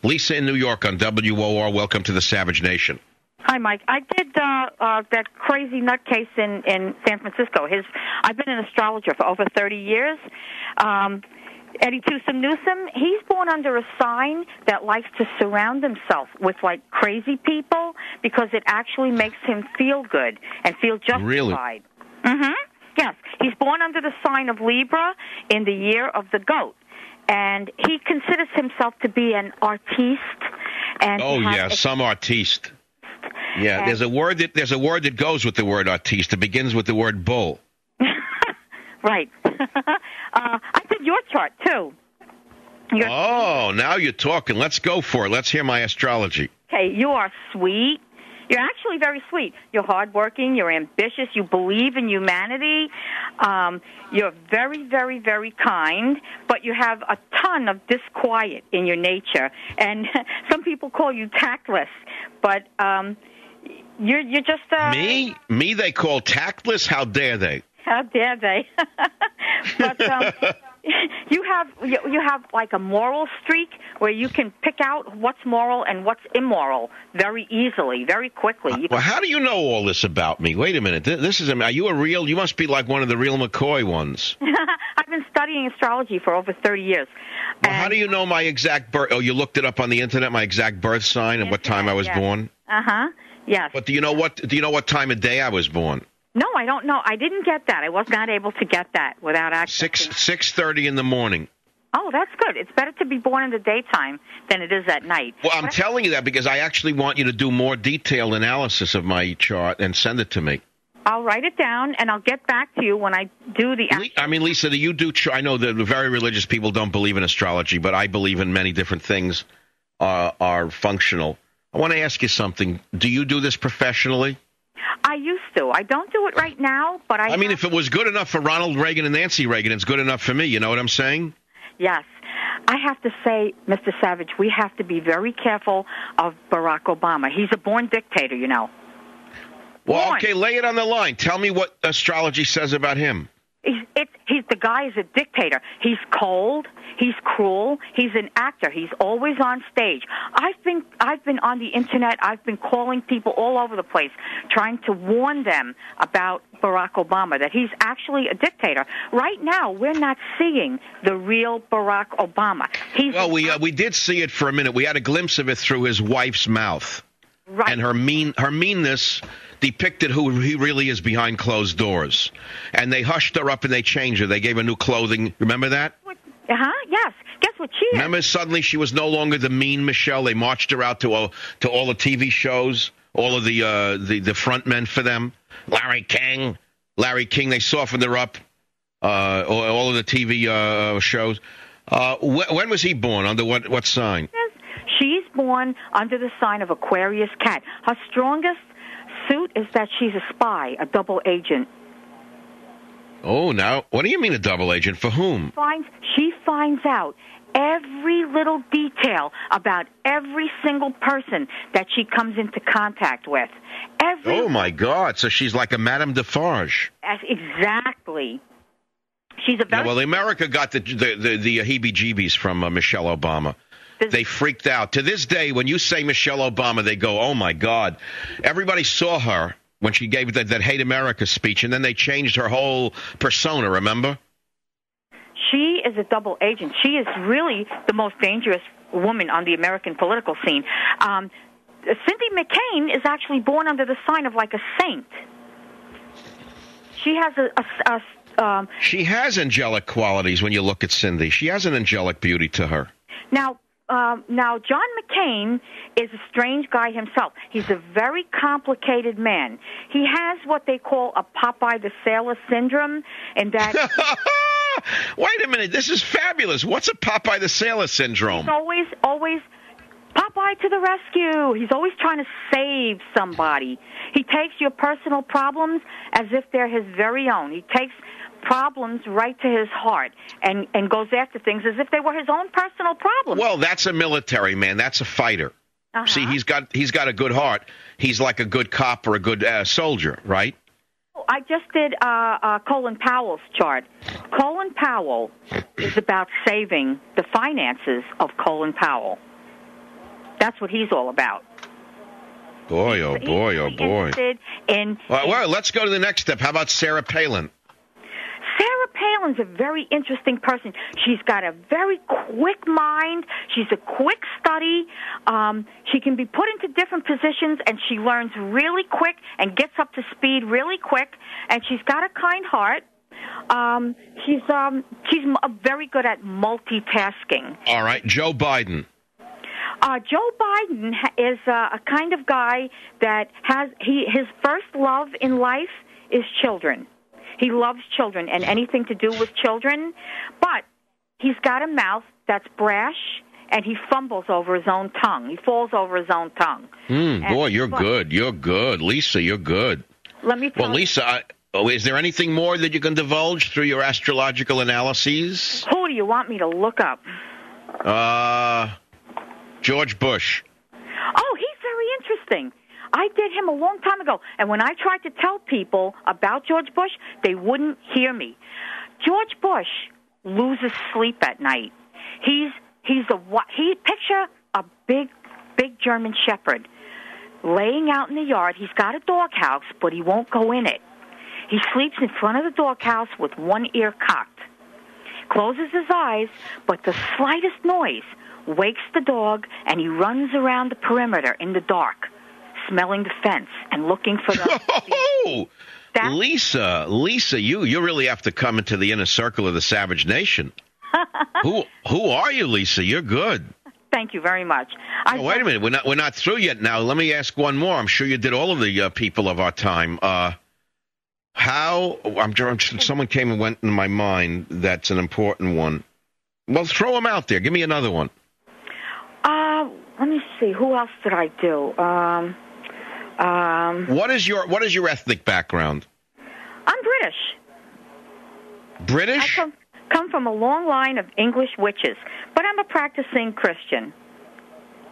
Lisa in New York on WOR. Welcome to the Savage Nation. Hi, Mike. I did that crazy nutcase in San Francisco. I've been an astrologer for over 30 years. Eddie Tusum Newsom, he's born under a sign that likes to surround himself with, like, crazy people because it actually makes him feel good and feel justified. Really? Mm-hmm. Yes. He's born under the sign of Libra in the year of the goat. And he considers himself to be an artiste. And some artiste. Yeah, and there's a word that goes with the word artiste. It begins with the word bull. Right. I did your chart, too. Now you're talking. Let's go for it. Let's hear my astrology. Okay, you are sweet. You're actually very sweet. You're hardworking. You're ambitious. You believe in humanity. You're very, very, very kind, but you have a ton of disquiet in your nature. And some people call you tactless, but you're just... Me they call tactless? How dare they? How dare they? But you have like a moral streak where you can pick out what's moral and what's immoral very easily, very quickly. Well, how do you know all this about me? Wait a minute. Are you you must be like one of the real McCoy ones. I've been studying astrology for over 30 years. Well, how do you know my exact birth? Oh, you looked it up on the internet, my exact birth sign and what time I was born? Uh-huh. Yes. But do you know what time of day I was born? No, I don't know. I didn't get that. I was not able to get that without actually... 6:30 in the morning. Oh, that's good. It's better to be born in the daytime than it is at night. Well, I'm telling you that because I actually want you to do more detailed analysis of my chart and send it to me. I'll write it down, and I'll get back to you when I do the... Lisa, do you do... I know that the very religious people don't believe in astrology, but I believe in many different things are functional. I want to ask you something. Do you do this professionally? I used to. I don't do it right now, but I mean, if it was good enough for Ronald Reagan and Nancy Reagan, it's good enough for me. You know what I'm saying? Yes. I have to say, Mr. Savage, we have to be very careful of Barack Obama. He's a born dictator, you know. Well, okay, lay it on the line. Tell me what astrology says about him. The guy is a dictator. He's cold. He's cruel. He's an actor. He's always on stage. I've been on the internet. I've been calling people all over the place, trying to warn them about Barack Obama, that he's actually a dictator. Right now, we're not seeing the real Barack Obama. We did see it for a minute. We had a glimpse of it through his wife's mouth. Right. And her meanness depicted who he really is behind closed doors. And they hushed her up and they changed her. They gave her new clothing. Remember that? Yes. Guess what she is? Remember suddenly she was no longer the mean Michelle. They marched her out to all the TV shows, all of the front men for them. Larry King. They softened her up. All of the TV shows. When was he born? Under what sign? She's born under the sign of Aquarius cat. Her strongest suit is that she's a spy, a double agent. Oh, now, what do you mean a double agent? For whom? She finds out every little detail about every single person that she comes into contact with. Oh, my God. So she's like a Madame Defarge. Exactly. She's a very... Well, America got the heebie-jeebies from Michelle Obama. They freaked out. To this day, when you say Michelle Obama, they go, oh, my God. Everybody saw her when she gave that Hate America speech, and then they changed her whole persona, remember? She is a double agent. She is really the most dangerous woman on the American political scene. Cindy McCain is actually born under the sign of like a saint. She has she has angelic qualities when you look at Cindy. She has an angelic beauty to her. Now, John McCain is a strange guy himself. He's a very complicated man. He has what they call a Popeye the Sailor syndrome, and that... Wait a minute. This is fabulous. What's a Popeye the Sailor syndrome? He's always Popeye to the rescue. He's always trying to save somebody. He takes your personal problems as if they're his very own. He takes problems right to his heart and goes after things as if they were his own personal problems. Well, that's a military man. That's a fighter. Uh-huh. See, he's got a good heart. He's like a good cop or a good soldier, right? I just did Colin Powell's chart. Colin Powell is about saving the finances of Colin Powell. That's what he's all about. Boy, oh boy, oh boy. Well, let's go to the next step. How about Sarah Palin? Sarah Palin's a very interesting person. She's got a very quick mind. She's a quick study. She can be put into different positions, and she learns really quick and gets up to speed really quick. And she's got a kind heart. She's very good at multitasking. All right, Joe Biden. Joe Biden is a kind of guy that his first love in life is children. He loves children and anything to do with children, but he's got a mouth that's brash, and he fumbles over his own tongue. He falls over his own tongue. Boy, you're good. You're good. Lisa, you're good. Let me tell you. Well, Lisa, is there anything more that you can divulge through your astrological analyses? Who do you want me to look up? George Bush. Oh, he's very interesting. I did him a long time ago, and when I tried to tell people about George Bush, they wouldn't hear me. George Bush loses sleep at night. Picture a big German Shepherd laying out in the yard. He's got a doghouse, but he won't go in it. He sleeps in front of the doghouse with one ear cocked, closes his eyes, but the slightest noise wakes the dog, and he runs around the perimeter in the dark, smelling the fence and looking for the... Lisa, you really have to come into the inner circle of the Savage Nation. Who are you, Lisa? You're good. Thank you very much. Wait a minute, we're not through yet. Now let me ask one more. I'm sure you did all of the people of our time. Someone came and went in my mind. That's an important one. Well, throw them out there. Give me another one. Let me see. Who else did I do? What is your ethnic background? I'm British. British? I come from a long line of English witches, but I'm a practicing Christian.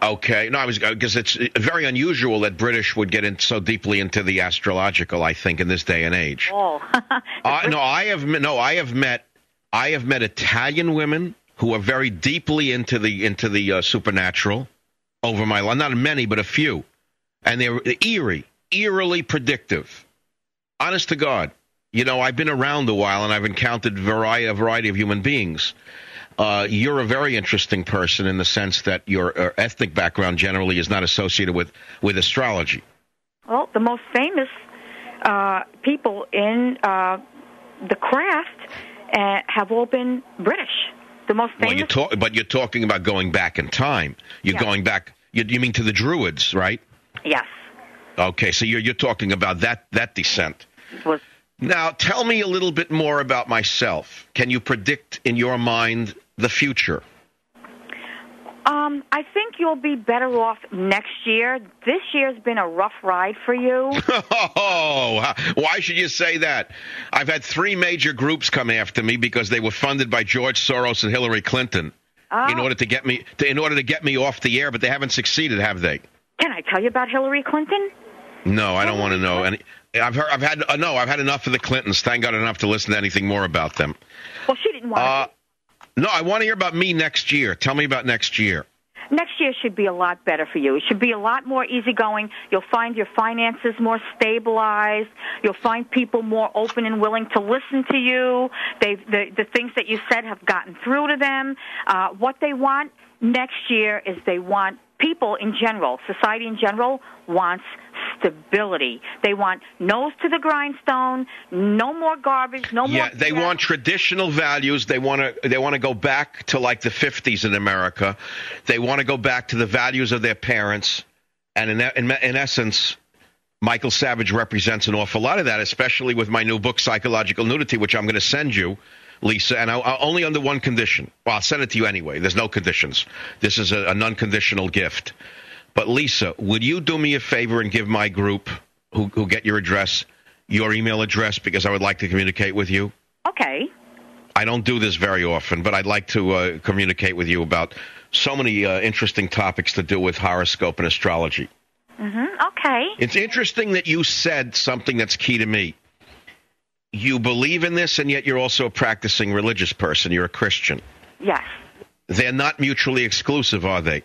Okay. No, because it's very unusual that British would get in so deeply into the astrological, I think, in this day and age. Oh. I have met Italian women who are very deeply into the supernatural over my life. Not many, but a few. And they're eerily predictive. Honest to God. You know, I've been around a while, and I've encountered a variety of human beings. You're a very interesting person in the sense that your ethnic background generally is not associated with astrology. Well, the most famous people in the craft have all been British. The most famous. But you're talking about going back in time. You're going back. You mean to the Druids, right? Yes. Okay, so you're talking about that descent. Now, tell me a little bit more about myself. Can you predict in your mind the future? I think you'll be better off next year. This year's been a rough ride for you. Oh, why should you say that? I've had 3 major groups come after me because they were funded by George Soros and Hillary Clinton in order to get me off the air, but they haven't succeeded, have they? Can I tell you about Hillary Clinton? No, I don't want to know. And I've had enough of the Clintons. Thank God, enough to listen to anything more about them. Well, she didn't want to. No, I want to hear about me next year. Tell me about next year. Next year should be a lot better for you. It should be a lot more easygoing. You'll find your finances more stabilized. You'll find people more open and willing to listen to you. The things that you said have gotten through to them. What they want next year is they want people in general, society in general, wants stability. They want nose to the grindstone, no more garbage, no more. Yeah, they want traditional values. They want to go back to like the 50s in America. They want to go back to the values of their parents. And in essence, Michael Savage represents an awful lot of that, especially with my new book, Psychological Nudity, which I'm going to send you, Lisa, and I'll only under one condition. Well, I'll send it to you anyway. There's no conditions. This is an unconditional gift. But, Lisa, would you do me a favor and give my group, who get your address, your email address, because I would like to communicate with you? Okay. I don't do this very often, but I'd like to communicate with you about so many interesting topics to do with horoscope and astrology. Okay. It's interesting that you said something that's key to me. You believe in this, and yet you're also a practicing religious person. You're a Christian. Yes. They're not mutually exclusive, are they?